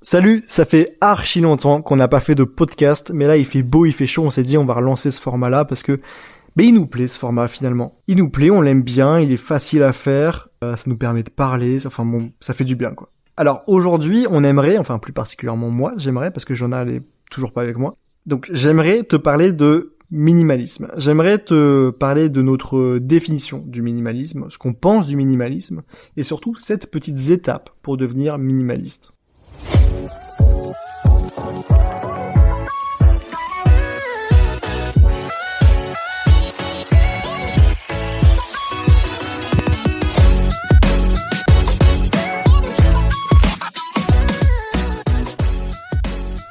Salut, ça fait archi longtemps qu'on n'a pas fait de podcast, mais là il fait beau, il fait chaud, on s'est dit on va relancer ce format-là parce que il nous plaît ce format finalement. Il nous plaît, on l'aime bien, il est facile à faire, ça nous permet de parler, ça fait du bien quoi. Alors aujourd'hui on aimerait, enfin plus particulièrement moi, j'aimerais parce que Jonah elle est toujours pas avec moi, donc j'aimerais te parler de minimalisme. J'aimerais te parler de notre définition du minimalisme, ce qu'on pense du minimalisme, et surtout 7 petites étapes pour devenir minimaliste.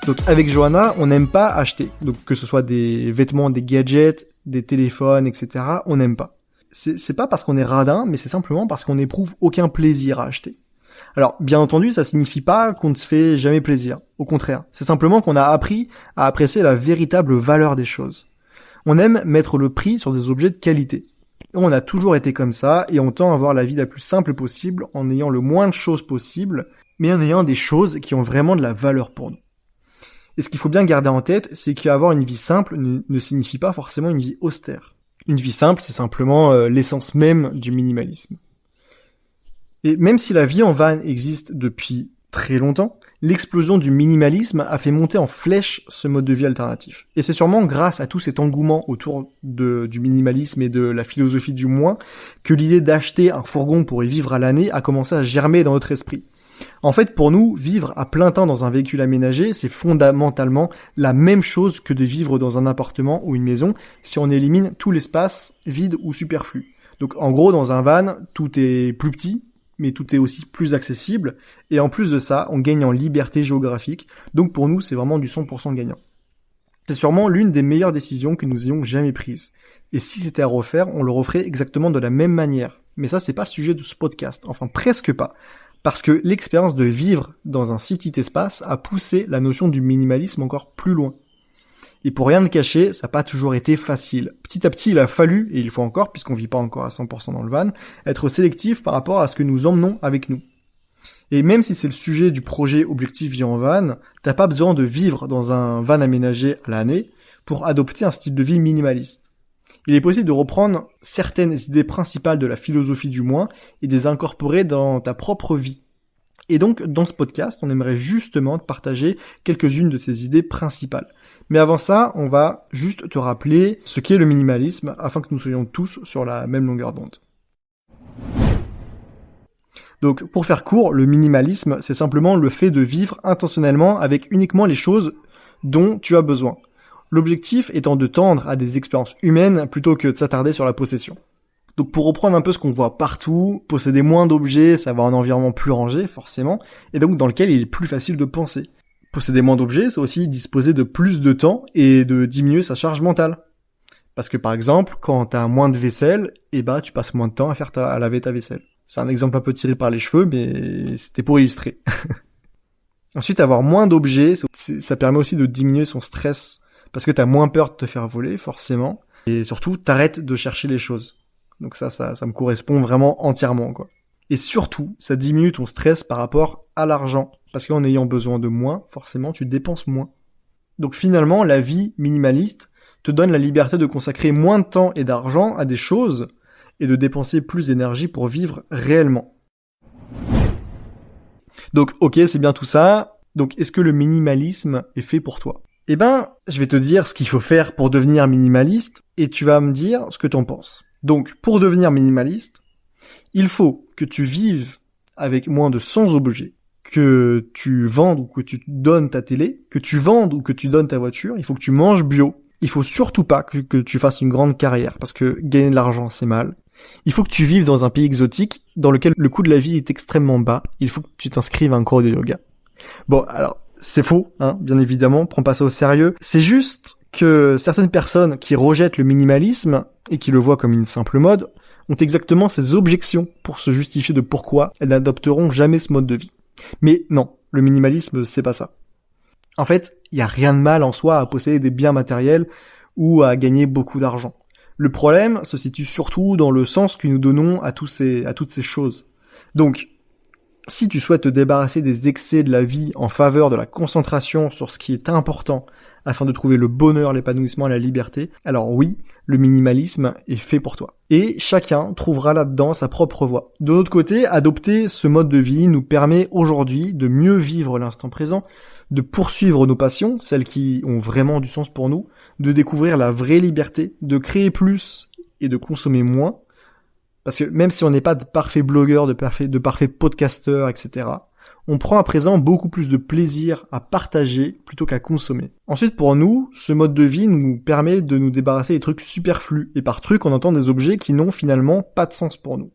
Donc avec Johanna, on n'aime pas acheter. Donc que ce soit des vêtements, des gadgets, des téléphones, etc. On n'aime pas. C'est pas parce qu'on est radin, mais c'est simplement parce qu'on n'éprouve aucun plaisir à acheter. Alors, bien entendu, ça signifie pas qu'on ne se fait jamais plaisir. Au contraire, c'est simplement qu'on a appris à apprécier la véritable valeur des choses. On aime mettre le prix sur des objets de qualité. On a toujours été comme ça, et on tend à avoir la vie la plus simple possible en ayant le moins de choses possible, mais en ayant des choses qui ont vraiment de la valeur pour nous. Et ce qu'il faut bien garder en tête, c'est qu'avoir une vie simple ne signifie pas forcément une vie austère. Une vie simple, c'est simplement l'essence même du minimalisme. Et même si la vie en van existe depuis très longtemps, l'explosion du minimalisme a fait monter en flèche ce mode de vie alternatif. Et c'est sûrement grâce à tout cet engouement autour du minimalisme et de la philosophie du moins que l'idée d'acheter un fourgon pour y vivre à l'année a commencé à germer dans notre esprit. En fait, pour nous, vivre à plein temps dans un véhicule aménagé, c'est fondamentalement la même chose que de vivre dans un appartement ou une maison si on élimine tout l'espace vide ou superflu. Donc en gros, dans un van, tout est plus petit, mais tout est aussi plus accessible, et en plus de ça, on gagne en liberté géographique, donc pour nous, c'est vraiment du 100% gagnant. C'est sûrement l'une des meilleures décisions que nous ayons jamais prises. Et si c'était à refaire, on le referait exactement de la même manière. Mais ça, c'est pas le sujet de ce podcast, enfin presque pas. Parce que l'expérience de vivre dans un si petit espace a poussé la notion du minimalisme encore plus loin. Et pour rien de cacher, ça n'a pas toujours été facile. Petit à petit, il a fallu, et il faut encore, puisqu'on vit pas encore à 100% dans le van, être sélectif par rapport à ce que nous emmenons avec nous. Et même si c'est le sujet du projet Objectif Vie en Van, t'as pas besoin de vivre dans un van aménagé à l'année pour adopter un style de vie minimaliste. Il est possible de reprendre certaines idées principales de la philosophie du moins et de les incorporer dans ta propre vie. Et donc, dans ce podcast, on aimerait justement te partager quelques-unes de ces idées principales. Mais avant ça, on va juste te rappeler ce qu'est le minimalisme afin que nous soyons tous sur la même longueur d'onde. Donc, pour faire court, le minimalisme, c'est simplement le fait de vivre intentionnellement avec uniquement les choses dont tu as besoin. L'objectif étant de tendre à des expériences humaines plutôt que de s'attarder sur la possession. Donc pour reprendre un peu ce qu'on voit partout, posséder moins d'objets, ça va avoir un environnement plus rangé, forcément, et donc dans lequel il est plus facile de penser. Posséder moins d'objets, c'est aussi disposer de plus de temps et de diminuer sa charge mentale. Parce que par exemple, quand t'as moins de vaisselle, tu passes moins de temps à laver ta vaisselle. C'est un exemple un peu tiré par les cheveux, mais c'était pour illustrer. Ensuite, avoir moins d'objets, ça permet aussi de diminuer son stress, parce que t'as moins peur de te faire voler, forcément. Et surtout, t'arrêtes de chercher les choses. Donc ça me correspond vraiment entièrement, quoi. Et surtout, ça diminue ton stress par rapport à l'argent. Parce qu'en ayant besoin de moins, forcément, tu dépenses moins. Donc finalement, la vie minimaliste te donne la liberté de consacrer moins de temps et d'argent à des choses et de dépenser plus d'énergie pour vivre réellement. Donc ok, c'est bien tout ça. Donc est-ce que le minimalisme est fait pour toi ? Je vais te dire ce qu'il faut faire pour devenir minimaliste, et tu vas me dire ce que t'en penses. Donc, pour devenir minimaliste, il faut que tu vives avec moins de 100 objets, que tu vendes ou que tu donnes ta télé, que tu vendes ou que tu donnes ta voiture, il faut que tu manges bio. Il faut surtout pas que tu fasses une grande carrière, parce que gagner de l'argent, c'est mal. Il faut que tu vives dans un pays exotique, dans lequel le coût de la vie est extrêmement bas. Il faut que tu t'inscrives à un cours de yoga. Bon, alors, c'est faux, bien évidemment, prends pas ça au sérieux. C'est juste que certaines personnes qui rejettent le minimalisme et qui le voient comme une simple mode ont exactement ces objections pour se justifier de pourquoi elles n'adopteront jamais ce mode de vie. Mais non, le minimalisme, c'est pas ça. En fait, il y a rien de mal en soi à posséder des biens matériels ou à gagner beaucoup d'argent. Le problème se situe surtout dans le sens que nous donnons à toutes ces choses. Donc, Si tu souhaites te débarrasser des excès de la vie en faveur de la concentration sur ce qui est important afin de trouver le bonheur, l'épanouissement et la liberté, alors oui, le minimalisme est fait pour toi. Et chacun trouvera là-dedans sa propre voie. De l'autre côté, adopter ce mode de vie nous permet aujourd'hui de mieux vivre l'instant présent, de poursuivre nos passions, celles qui ont vraiment du sens pour nous, de découvrir la vraie liberté, de créer plus et de consommer moins. Parce que même si on n'est pas de parfaits blogueurs, de parfaits podcasteurs, etc., on prend à présent beaucoup plus de plaisir à partager plutôt qu'à consommer. Ensuite, pour nous, ce mode de vie nous permet de nous débarrasser des trucs superflus. Et par trucs, on entend des objets qui n'ont finalement pas de sens pour nous.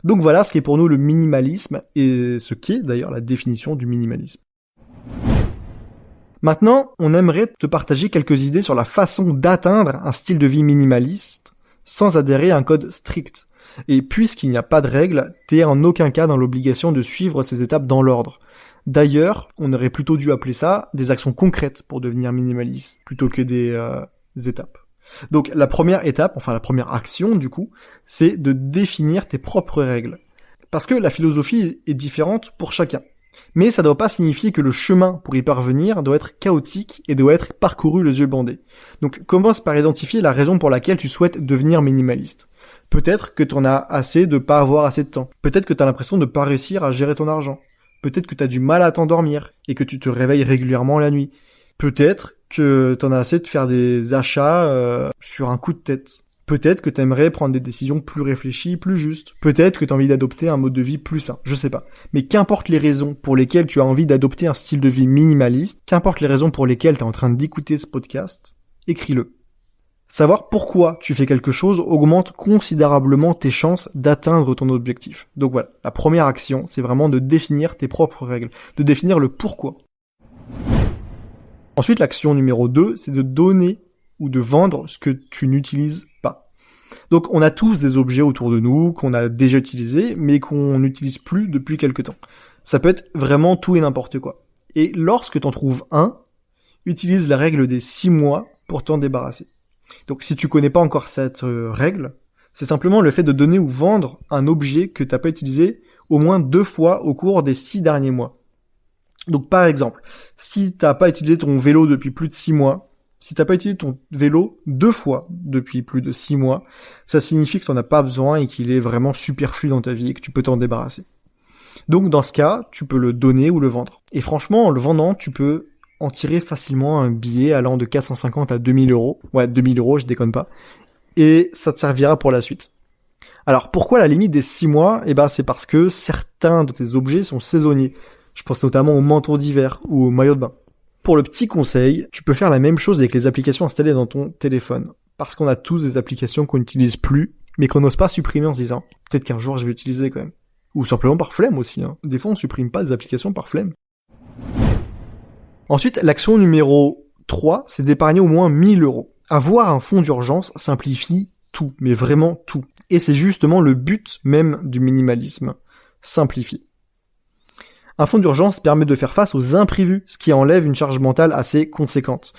Donc voilà ce qui est pour nous le minimalisme, et ce qui est d'ailleurs la définition du minimalisme. Maintenant, on aimerait te partager quelques idées sur la façon d'atteindre un style de vie minimaliste sans adhérer à un code strict. Et puisqu'il n'y a pas de règles, t'es en aucun cas dans l'obligation de suivre ces étapes dans l'ordre. D'ailleurs, on aurait plutôt dû appeler ça des actions concrètes pour devenir minimaliste, plutôt que des étapes. Donc la première étape, enfin la première action du coup, c'est de définir tes propres règles. Parce que la philosophie est différente pour chacun. Mais ça ne doit pas signifier que le chemin pour y parvenir doit être chaotique et doit être parcouru les yeux bandés. Donc commence par identifier la raison pour laquelle tu souhaites devenir minimaliste. Peut-être que t'en as assez de pas avoir assez de temps. Peut-être que t'as l'impression de pas réussir à gérer ton argent. Peut-être que t'as du mal à t'endormir et que tu te réveilles régulièrement la nuit. Peut-être que t'en as assez de faire des achats sur un coup de tête. Peut-être que t'aimerais prendre des décisions plus réfléchies, plus justes. Peut-être que t'as envie d'adopter un mode de vie plus sain. Je sais pas. Mais qu'importe les raisons pour lesquelles tu as envie d'adopter un style de vie minimaliste, qu'importe les raisons pour lesquelles t'es en train d'écouter ce podcast, écris-le. Savoir pourquoi tu fais quelque chose augmente considérablement tes chances d'atteindre ton objectif. Donc voilà, la première action, c'est vraiment de définir tes propres règles, de définir le pourquoi. Ensuite, l'action numéro 2, c'est de donner ou de vendre ce que tu n'utilises pas. Donc on a tous des objets autour de nous qu'on a déjà utilisés, mais qu'on n'utilise plus depuis quelque temps. Ça peut être vraiment tout et n'importe quoi. Et lorsque t'en trouves un, utilise la règle des 6 mois pour t'en débarrasser. Donc si tu connais pas encore cette règle, c'est simplement le fait de donner ou vendre un objet que t'as pas utilisé au moins 2 fois au cours des 6 derniers mois. Donc par exemple, si t'as pas utilisé ton vélo depuis plus de 6 mois, si t'as pas utilisé ton vélo 2 fois depuis plus de 6 mois, ça signifie que t'en as pas besoin et qu'il est vraiment superflu dans ta vie et que tu peux t'en débarrasser. Donc dans ce cas, tu peux le donner ou le vendre. Et franchement, en le vendant, tu peux en tirer facilement un billet allant de 450 à 2000 euros. Ouais, 2000 euros, je déconne pas. Et ça te servira pour la suite. Alors, pourquoi la limite des 6 mois? C'est parce que certains de tes objets sont saisonniers. Je pense notamment aux manteaux d'hiver ou aux maillots de bain. Pour le petit conseil, tu peux faire la même chose avec les applications installées dans ton téléphone. Parce qu'on a tous des applications qu'on n'utilise plus, mais qu'on n'ose pas supprimer en se disant « Peut-être qu'un jour je vais l'utiliser quand même ». Ou simplement par flemme aussi. Des fois, on supprime pas des applications par flemme. Ensuite, l'action numéro 3, c'est d'épargner au moins 1000 euros. Avoir un fonds d'urgence simplifie tout, mais vraiment tout. Et c'est justement le but même du minimalisme, simplifier. Un fonds d'urgence permet de faire face aux imprévus, ce qui enlève une charge mentale assez conséquente.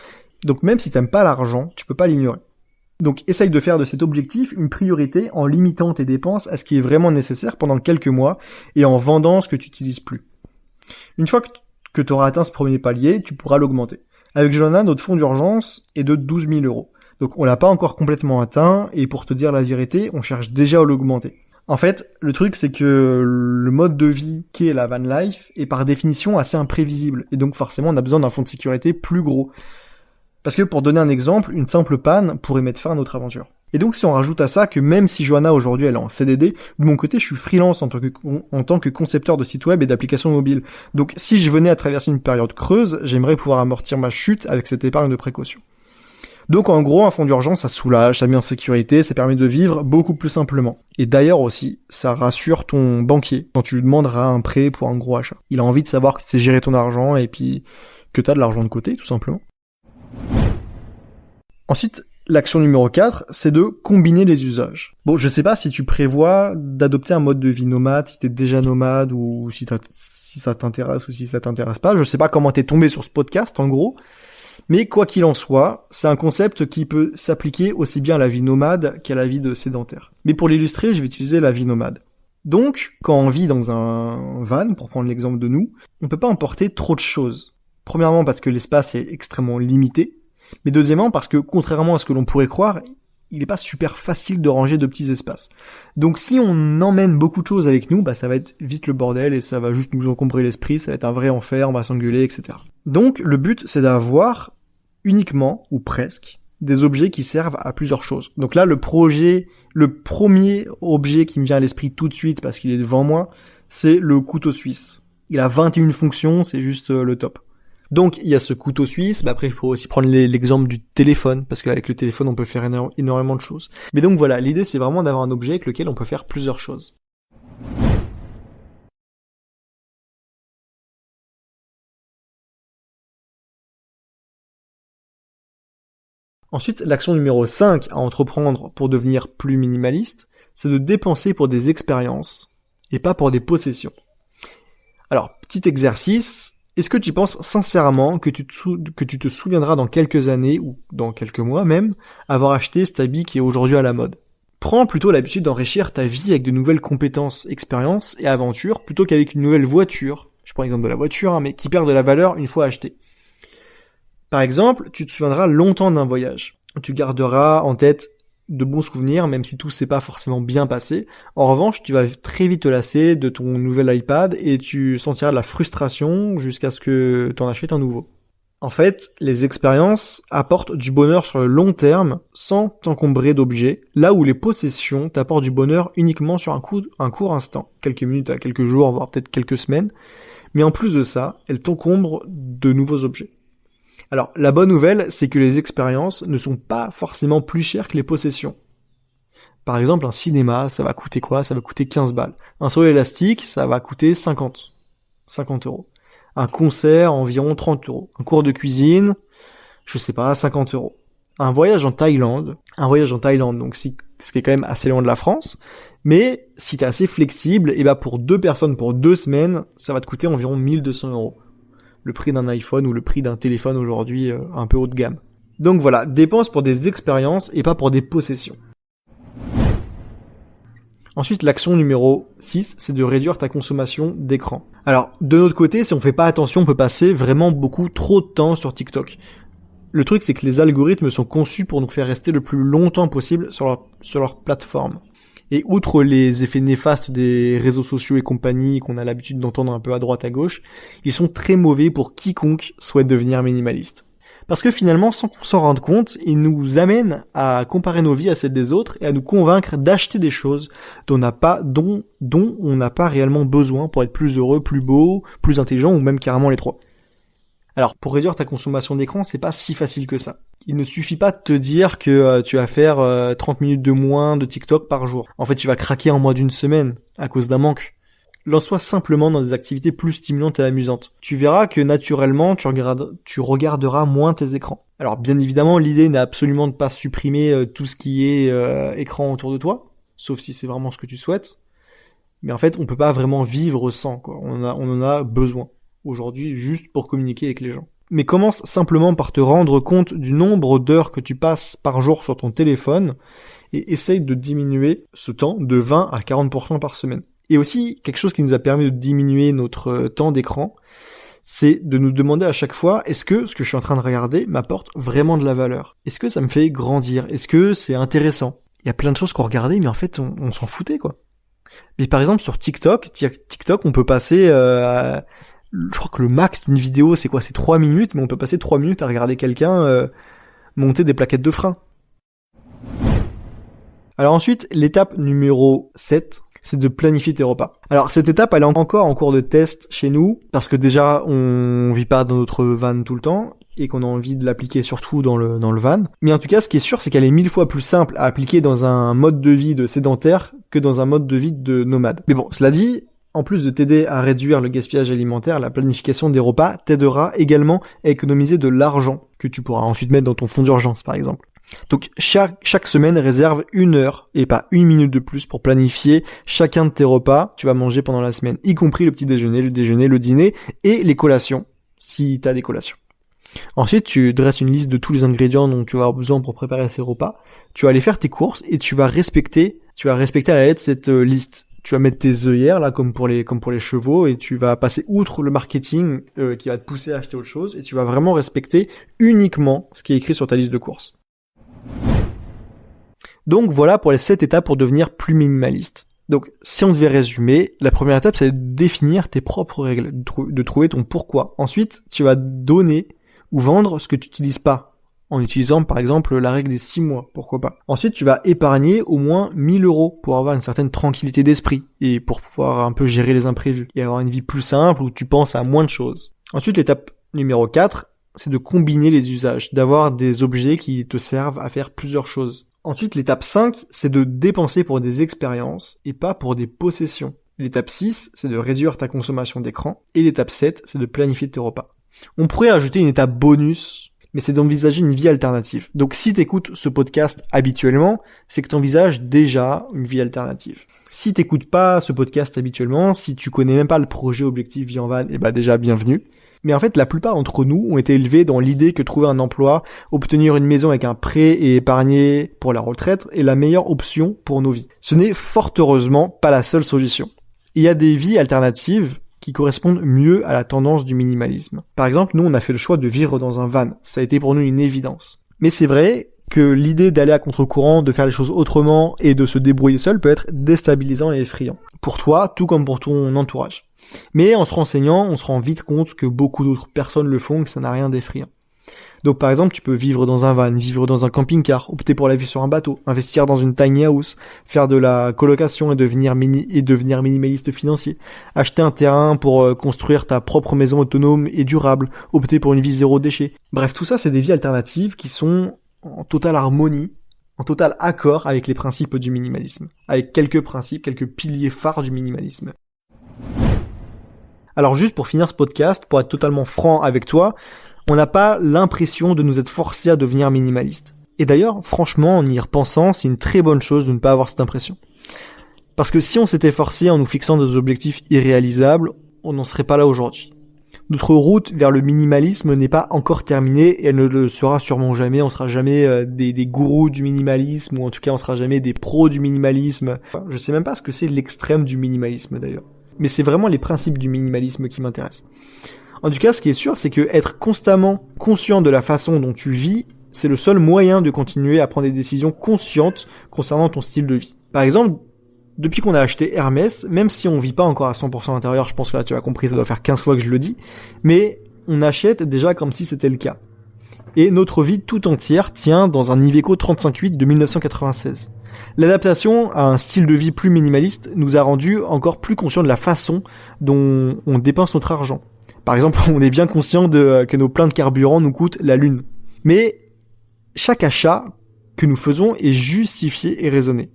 Donc même si t'aimes pas l'argent, tu peux pas l'ignorer. Donc essaye de faire de cet objectif une priorité en limitant tes dépenses à ce qui est vraiment nécessaire pendant quelques mois et en vendant ce que tu n'utilises plus. Une fois que tu auras atteint ce premier palier, tu pourras l'augmenter. Avec Johanna, notre fonds d'urgence est de 12 000 euros. Donc on l'a pas encore complètement atteint, et pour te dire la vérité, on cherche déjà à l'augmenter. En fait, le truc c'est que le mode de vie qu'est la van life est par définition assez imprévisible, et donc forcément on a besoin d'un fonds de sécurité plus gros. Parce que pour donner un exemple, une simple panne pourrait mettre fin à notre aventure. Et donc si on rajoute à ça que même si Johanna aujourd'hui elle est en CDD, de mon côté je suis freelance en tant que concepteur de sites web et d'applications mobiles. Donc si je venais à traverser une période creuse, j'aimerais pouvoir amortir ma chute avec cette épargne de précaution. Donc en gros, un fonds d'urgence, ça soulage, ça met en sécurité, ça permet de vivre beaucoup plus simplement. Et d'ailleurs aussi, ça rassure ton banquier quand tu lui demanderas un prêt pour un gros achat. Il a envie de savoir que tu sais gérer ton argent et puis que tu as de l'argent de côté, tout simplement. Ensuite, l'action numéro 4, c'est de combiner les usages. Bon, je sais pas si tu prévois d'adopter un mode de vie nomade, si t'es déjà nomade, ou si ça t'intéresse ou si ça t'intéresse pas. Je sais pas comment t'es tombé sur ce podcast, en gros. Mais quoi qu'il en soit, c'est un concept qui peut s'appliquer aussi bien à la vie nomade qu'à la vie de sédentaire. Mais pour l'illustrer, je vais utiliser la vie nomade. Donc, quand on vit dans un van, pour prendre l'exemple de nous, on peut pas emporter trop de choses. Premièrement parce que l'espace est extrêmement limité, mais deuxièmement parce que contrairement à ce que l'on pourrait croire, il n'est pas super facile de ranger de petits espaces. Donc si on emmène beaucoup de choses avec nous, ça va être vite le bordel et ça va juste nous encombrer l'esprit, ça va être un vrai enfer, on va s'engueuler, etc. Donc le but c'est d'avoir uniquement, ou presque, des objets qui servent à plusieurs choses. Donc là, le premier objet qui me vient à l'esprit tout de suite, parce qu'il est devant moi, c'est le couteau suisse. Il a 21 fonctions, c'est juste le top. Donc il y a ce couteau suisse, après il faut aussi prendre l'exemple du téléphone, parce qu'avec le téléphone on peut faire énormément de choses. Mais donc voilà, l'idée c'est vraiment d'avoir un objet avec lequel on peut faire plusieurs choses. Ensuite, l'action numéro 5 à entreprendre pour devenir plus minimaliste, c'est de dépenser pour des expériences, et pas pour des possessions. Alors, petit exercice, est-ce que tu penses sincèrement que tu te souviendras dans quelques années, ou dans quelques mois même, avoir acheté cet habit qui est aujourd'hui à la mode? Prends plutôt l'habitude d'enrichir ta vie avec de nouvelles compétences, expériences et aventures, plutôt qu'avec une nouvelle voiture, je prends l'exemple de la voiture, mais qui perd de la valeur une fois achetée. Par exemple, tu te souviendras longtemps d'un voyage. Tu garderas en tête de bons souvenirs, même si tout s'est pas forcément bien passé. En revanche, tu vas très vite te lasser de ton nouvel iPad et tu sentiras de la frustration jusqu'à ce que tu en achètes un nouveau. En fait, les expériences apportent du bonheur sur le long terme sans t'encombrer d'objets, là où les possessions t'apportent du bonheur uniquement sur un court instant, quelques minutes à quelques jours, voire peut-être quelques semaines. Mais en plus de ça, elles t'encombrent de nouveaux objets. Alors, la bonne nouvelle, c'est que les expériences ne sont pas forcément plus chères que les possessions. Par exemple, un cinéma, ça va coûter quoi? Ça va coûter 15 balles. Un saut élastique, ça va coûter 50 euros. Un concert, environ 30 euros. Un cours de cuisine, 50 euros. Un voyage en Thaïlande, donc ce qui est quand même assez loin de la France, mais si t'es assez flexible, pour 2 personnes, pour 2 semaines, ça va te coûter environ 1200 euros. Le prix d'un iPhone ou le prix d'un téléphone aujourd'hui un peu haut de gamme. Donc voilà, dépense pour des expériences et pas pour des possessions. Ensuite, l'action numéro 6, c'est de réduire ta consommation d'écran. Alors, de notre côté, si on fait pas attention, on peut passer vraiment trop de temps sur TikTok. Le truc, c'est que les algorithmes sont conçus pour nous faire rester le plus longtemps possible sur leur plateforme. Et outre les effets néfastes des réseaux sociaux et compagnie qu'on a l'habitude d'entendre un peu à droite à gauche, ils sont très mauvais pour quiconque souhaite devenir minimaliste. Parce que finalement, sans qu'on s'en rende compte, ils nous amènent à comparer nos vies à celles des autres et à nous convaincre d'acheter des choses dont on n'a pas réellement besoin pour être plus heureux, plus beau, plus intelligent ou même carrément les trois. Alors, pour réduire ta consommation d'écran, c'est pas si facile que ça. Il ne suffit pas de te dire que tu vas faire 30 minutes de moins de TikTok par jour. En fait, tu vas craquer en moins d'une semaine à cause d'un manque. Lance-toi simplement dans des activités plus stimulantes et amusantes. Tu verras que naturellement, tu regarderas moins tes écrans. Alors, bien évidemment, l'idée n'est absolument de pas supprimer tout ce qui est écran autour de toi, sauf si c'est vraiment ce que tu souhaites. Mais en fait, on peut pas vraiment vivre sans, quoi. On en a besoin aujourd'hui juste pour communiquer avec les gens. Mais commence simplement par te rendre compte du nombre d'heures que tu passes par jour sur ton téléphone et essaye de diminuer ce temps de 20 à 40% par semaine. Et aussi, quelque chose qui nous a permis de diminuer notre temps d'écran, c'est de nous demander à chaque fois, est-ce que ce que je suis en train de regarder m'apporte vraiment de la valeur? Est-ce que ça me fait grandir? Est-ce que c'est intéressant? Il y a plein de choses qu'on regardait, mais en fait, on s'en foutait, quoi. Mais par exemple, sur TikTok, on peut passer je crois que le max d'une vidéo, c'est quoi? C'est 3 minutes, mais on peut passer 3 minutes à regarder quelqu'un monter des plaquettes de frein. Alors ensuite, l'étape numéro 7, c'est de planifier tes repas. Alors cette étape, elle est encore en cours de test chez nous, parce que déjà, on vit pas dans notre van tout le temps, et qu'on a envie de l'appliquer surtout dans le van. Mais en tout cas, ce qui est sûr, c'est qu'elle est 1000 fois plus simple à appliquer dans un mode de vie de sédentaire que dans un mode de vie de nomade. Mais bon, cela dit, en plus de t'aider à réduire le gaspillage alimentaire, la planification des repas t'aidera également à économiser de l'argent que tu pourras ensuite mettre dans ton fonds d'urgence, par exemple. Donc chaque semaine, réserve 1 heure et pas 1 minute de plus pour planifier chacun de tes repas que tu vas manger pendant la semaine, y compris le petit déjeuner, le dîner et les collations, si t'as des collations. Ensuite, tu dresses une liste de tous les ingrédients dont tu vas avoir besoin pour préparer ces repas. Tu vas aller faire tes courses et tu vas respecter à la lettre cette liste. Tu vas mettre tes œillères là comme pour les chevaux et tu vas passer outre le marketing qui va te pousser à acheter autre chose et tu vas vraiment respecter uniquement ce qui est écrit sur ta liste de courses. Donc voilà pour les 7 étapes pour devenir plus minimaliste. Donc si on devait résumer, la première étape c'est de définir tes propres règles, de trouver ton pourquoi. Ensuite, tu vas donner ou vendre ce que tu n'utilises pas, en utilisant par exemple la règle des 6 mois, pourquoi pas. Ensuite, tu vas épargner au moins 1 000 € pour avoir une certaine tranquillité d'esprit et pour pouvoir un peu gérer les imprévus et avoir une vie plus simple où tu penses à moins de choses. Ensuite, l'étape numéro 4, c'est de combiner les usages, d'avoir des objets qui te servent à faire plusieurs choses. Ensuite, l'étape 5, c'est de dépenser pour des expériences et pas pour des possessions. L'étape 6, c'est de réduire ta consommation d'écran. Et l'étape 7, c'est de planifier tes repas. On pourrait ajouter une étape bonus, mais c'est d'envisager une vie alternative. Donc si t'écoutes ce podcast habituellement, c'est que t'envisages déjà une vie alternative. Si t'écoutes pas ce podcast habituellement, si tu connais même pas le projet Objectif Vie en Van, déjà bienvenue. Mais en fait, la plupart d'entre nous ont été élevés dans l'idée que trouver un emploi, obtenir une maison avec un prêt et épargner pour la retraite est la meilleure option pour nos vies. Ce n'est fort heureusement pas la seule solution. Il y a des vies alternatives qui correspondent mieux à la tendance du minimalisme. Par exemple, nous, on a fait le choix de vivre dans un van. Ça a été pour nous une évidence. Mais c'est vrai que l'idée d'aller à contre-courant, de faire les choses autrement et de se débrouiller seul peut être déstabilisant et effrayant. Pour toi, tout comme pour ton entourage. Mais en se renseignant, on se rend vite compte que beaucoup d'autres personnes le font, que ça n'a rien d'effrayant. Donc par exemple, tu peux vivre dans un van, vivre dans un camping-car, opter pour la vie sur un bateau, investir dans une tiny house, faire de la colocation et devenir minimaliste financier, acheter un terrain pour construire ta propre maison autonome et durable, opter pour une vie zéro déchet. Bref, tout ça, c'est des vies alternatives qui sont en totale harmonie, en total accord avec les principes du minimalisme, avec quelques principes, quelques piliers phares du minimalisme. Alors juste pour finir ce podcast, pour être totalement franc avec toi, on n'a pas l'impression de nous être forcés à devenir minimaliste. Et d'ailleurs, franchement, en y repensant, c'est une très bonne chose de ne pas avoir cette impression. Parce que si on s'était forcé en nous fixant des objectifs irréalisables, on n'en serait pas là aujourd'hui. Notre route vers le minimalisme n'est pas encore terminée et elle ne le sera sûrement jamais. On sera jamais des gourous du minimalisme ou en tout cas on sera jamais des pros du minimalisme. Je sais même pas ce que c'est l'extrême du minimalisme d'ailleurs. Mais c'est vraiment les principes du minimalisme qui m'intéressent. En tout cas, ce qui est sûr, c'est que être constamment conscient de la façon dont tu vis, c'est le seul moyen de continuer à prendre des décisions conscientes concernant ton style de vie. Par exemple, depuis qu'on a acheté Hermès, même si on vit pas encore à 100% à l'intérieur, je pense que là tu as compris, ça doit faire 15 fois que je le dis, mais on achète déjà comme si c'était le cas. Et notre vie tout entière tient dans un Iveco 35.8 de 1996. L'adaptation à un style de vie plus minimaliste nous a rendu encore plus conscients de la façon dont on dépense notre argent. Par exemple, on est bien conscient que nos pleins de carburant nous coûtent la lune. Mais chaque achat que nous faisons est justifié et raisonné.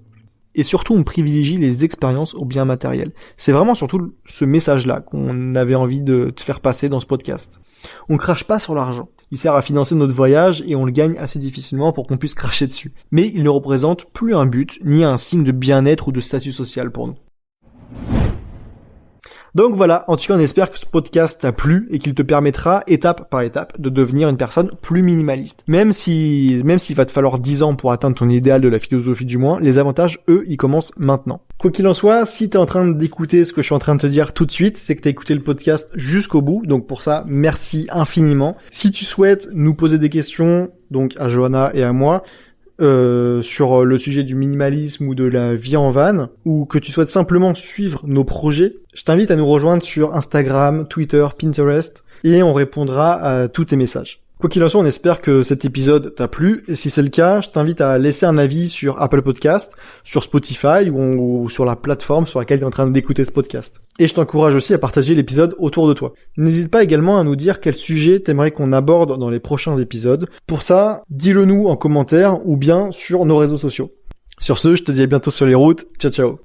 Et surtout, on privilégie les expériences aux biens matériels. C'est vraiment surtout ce message-là qu'on avait envie de te faire passer dans ce podcast. On crache pas sur l'argent. Il sert à financer notre voyage et on le gagne assez difficilement pour qu'on puisse cracher dessus. Mais il ne représente plus un but, ni un signe de bien-être ou de statut social pour nous. Donc voilà, en tout cas on espère que ce podcast t'a plu et qu'il te permettra, étape par étape, de devenir une personne plus minimaliste. Même s'il va te falloir 10 ans pour atteindre ton idéal de la philosophie du moins, les avantages, eux, ils commencent maintenant. Quoi qu'il en soit, si t'es en train d'écouter ce que je suis en train de te dire tout de suite, c'est que t'as écouté le podcast jusqu'au bout, donc pour ça, merci infiniment. Si tu souhaites nous poser des questions, donc à Johanna et à moi, sur le sujet du minimalisme ou de la vie en van, ou que tu souhaites simplement suivre nos projets, je t'invite à nous rejoindre sur Instagram, Twitter, Pinterest, et on répondra à tous tes messages. Quoi qu'il en soit, on espère que cet épisode t'a plu, et si c'est le cas, je t'invite à laisser un avis sur Apple Podcast, sur Spotify, ou sur la plateforme sur laquelle tu es en train d'écouter ce podcast. Et je t'encourage aussi à partager l'épisode autour de toi. N'hésite pas également à nous dire quel sujet t'aimerais qu'on aborde dans les prochains épisodes. Pour ça, dis-le nous en commentaire, ou bien sur nos réseaux sociaux. Sur ce, je te dis à bientôt sur les routes. Ciao ciao.